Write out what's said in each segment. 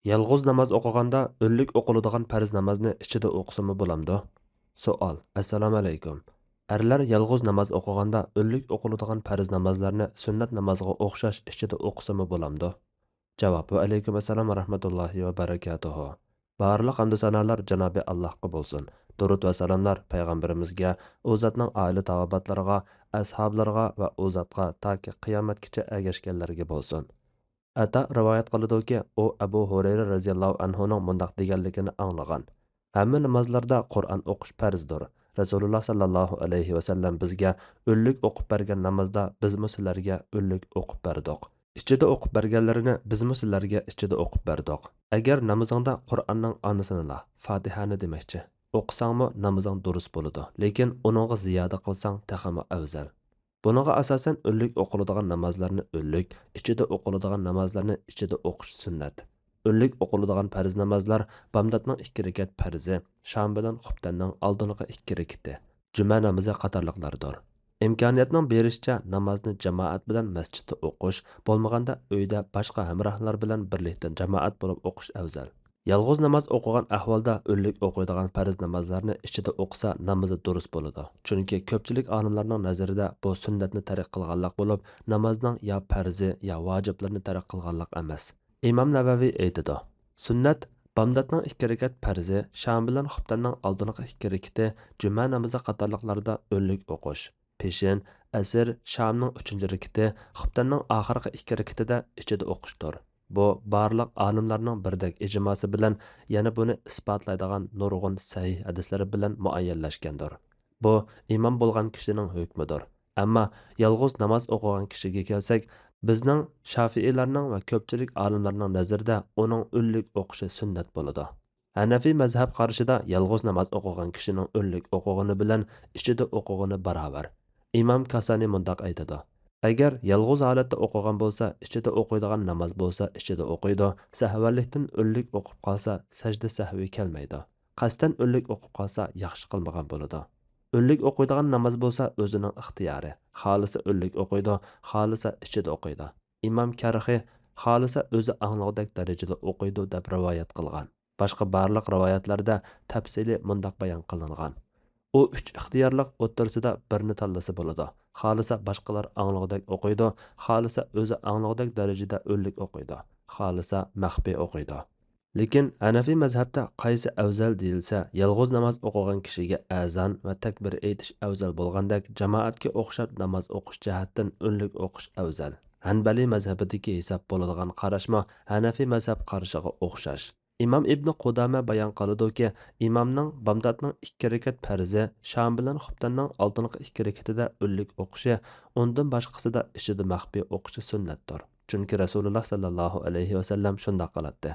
Yalğız namoz o'qiganda o'nlik o'qiladigan farz namozni ichida o'qisimi bo'lamdi? Savol. Assalomu alaykum. Erlar yalğız namoz o'qiganda o'nlik o'qiladigan farz namozlarni sunnat namoziga o'xshash ichida o'qisimi bo'lamdi? Javob. Va alaykum assalom va rahmatullohi va barakatuhu. Barliq hamd sanolar Janobi Allohga bo'lsin. Durud va salomlar payg'ambarimizga, u zotning oila tavobatlariga, ashablariga va u zotga toki qiyomatgacha ergashganlarga bo'lsin. Ata rivoyat qiladi-ki, u Abu Hurayra radhiyallohu anhuning mundaq deganligini anglagan. Hamma namozlarda Qur'on o'qish farzdir. Rasululloh sallallohu alayhi va sallam bizga o'nlik o'qib bergan namozda bizmi sizlarga o'nlik o'qib berdik. Ichida o'qib berganlarini bizmi sizlarga ichida o'qib berdik. Agar namozingda Qur'onning onasini, Fatihani demoqchi, o'qisangmi namozing durust bo'ladi, lekin uningga ziyoda qilsang taxami afzal. Buningga asosan o'nlik o'qiladigan namozlarni o'nlik, ichida o'qiladigan namozlarni ichida o'qish sunnat. O'nlik o'qiladigan farz namozlar bomdodning 2 rakat farzi, shom bilan xubtanning oldingi 2 rakati, juma namozi qatorliqlardir. Imkoniyatning berishicha namozni jamoat bilan masjidda o'qish, bo'lmaganda uyda boshqa hamrohlar bilan birlikda jamoat bo'lib o'qish afzal. Yalğız namoz o'qigan ahvolda o'nlik o'qiydigan farz namozlarni ichida o'qisa namozi durust bo'ladi. Chunki ko'pchilik olimlarning nazarida bu sunnatni tark qilganlik bo'lib, namozning yo farzi yo vojiblarini tark qilganlik emas. Imom Navaviy aytadi: Sunnat bomdodning 2 rakat farzi, shom bilan xubtanning oldingi 2 rakati, juma namozi qatorliqlarda o'nlik o'qish. Peshin, asr, shomning 3-rakati, xubtanning oxirgi 2 rakatida ichida o'qishdir. Bu barliq olimlarning birdek ijmosi bilan yana buni isbotlaydigan nurg'un sahih hadislari bilan muayyanlashgandir. Bu imom bo'lgan kishining hukmidir. Ammo yolg'iz namoz o'qigan kishiga kelsak, bizning Shafi'iylarning va ko'pchilik olimlarning nazarida uning o'nlik o'qishi sunnat bo'ladi. Hanafiy mazhab qarshida yolg'iz namoz o'qigan kishining o'nlik o'qigani bilan ichida o'qigani barobar. Imom Kasani mundaq aytadi: Agar yolg'iz holatda o'qigan bo'lsa, ichida o'qiydigan namoz bo'lsa, ichida o'qiydi. Sahvallikdan o'nlik o'qib qolsa, sajda sahvi kelmaydi. Qasdan o'nlik o'qib qolsa, yaxshi qilmagan bo'ladi. O'nlik o'qiydigan namoz bo'lsa, o'zining ixtiyori. Xolisa o'nlik o'qiydi, xolisa ichida o'qiydi. Imom Karxiy xolisa o'zi anglag'dak darajada o'qiydi deb rivoyat qilgan. Boshqa barliq rivoyatlarda tafsili mundaq bayon qilingan. U 3 ixtiyorlik o'rtasida birini tanlasa bo'ladi. Xolisa boshqalar anglag'dak o'qiydi, xolisa o'zi anglag'dak darajada o'nlik o'qiydi, xolisa maxfiy o'qiydi. Lekin Hanafiy mazhabda qaysi afzal deyilsa, yolg'iz namoz o'qigan kishiga azon va takbir aytish afzal bo'lgandek, jamoatga o'xshab namoz o'qish jihatdan o'nlik o'qish afzal. Hanbali mazhabidagi hisob bo'ladigan qarashma Hanafiy mazhab qarashiga o'xshash. İmam İbn Qudama bayon qiladi-ki, imomning bomdodning 2 rakat farzi, shom bilan xubtanning oldingi 2 rakatida o'nlik o'qishi, undan boshqasida ishida maxfiy o'qishi sunnatdir. Chunki Rasululloh sallallohu alayhi va sallam shunday qiladi.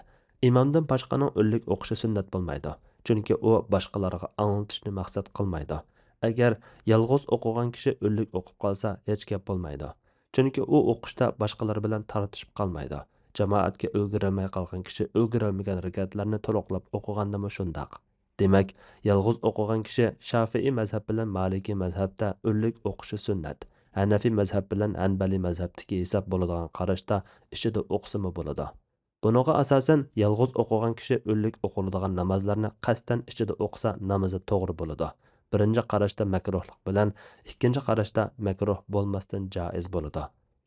Imomdan boshqaning o'nlik o'qishi sunnat bo'lmaydi. Chunki u boshqalarga anglatishni maqsad qilmaydi. Agar yolg'iz o'qigan kishi o'nlik o'qib qolsa, hech gap bo'lmaydi. Chunki u o'qishda boshqalar bilan tortishib qolmaydi. Jamoatga ulgurmay qolgan kishi ulgurolmagan rakatlarni to'liqlab o'qigandimi shundaq. Demak, yolg'iz o'qigan kishi Shafi'iy mazhab bilan Maliki mazhabda o'nlik o'qishi sunnat. Hanafiy mazhab bilan Hanbali mazhabdagi hisob bo'ladigan qarashda ishida o'qsimi bo'ladi. Buningga asosan yolg'iz o'qigan kishi o'nlik o'qiladigan namozlarni qasddan ichida o'qsa namozi to'g'ri bo'ladi. Birinchi qarashda makruhlik bilan, ikkinchi qarashda makruh bo'lmasdan joiz bo'ladi.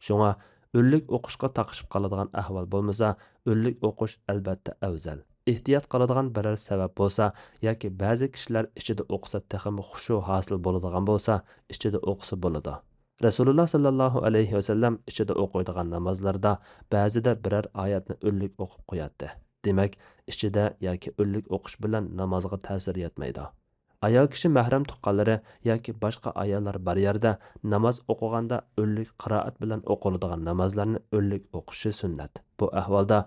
Shunga o'nlik o'qishga taqishib qoladigan ahvol bo'lmasa, o'nlik o'qish albatta afzal. Ehtiyot qiladigan biror sabab bo'lsa yoki ba'zi kishilar ichida o'qsa texmi xushu hosil bo'ladigan bo'lsa, ichida o'qsa bo'ladi. Rasululloh sallallohu alayhi va sallam ichida o'qiydigan namozlarda ba'zida biror oyatni o'nlik o'qib qo'yadi. Demak, ichida yoki o'nlik o'qish bilan namozga ta'sir yetmaydi. Ayol kishi mahram tuqqanlari yoki boshqa ayollar bor yerda namoz o'qiganda o'nlik qiroat bilan o'qiladigan namozlarni o'nlik o'qishi sunnat. Bu ahvolda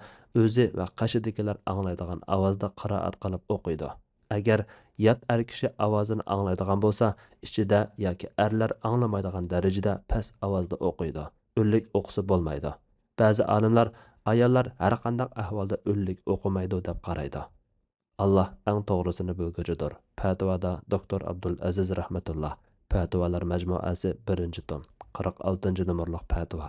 o'zi va qashidagilar anglaydigan ovozda qiroat qilib o'qiydi. Agar yot er kishi ovozini anglaydigan bo'lsa, ichida yoki erlar anglamaydigan darajada past ovozda o'qiydi. O'nlik o'qisa bo'lmaydi. Ba'zi olimlar ayollar har qanday ahvolda o'nlik o'qimaydi deb qaraydi. Allah eng to'g'risini bilguchidir. Fatvoda Dr. Abdul Aziz rahmatullah. Fatvolar majmuasi 1-tom, 46-numurliq fatvo.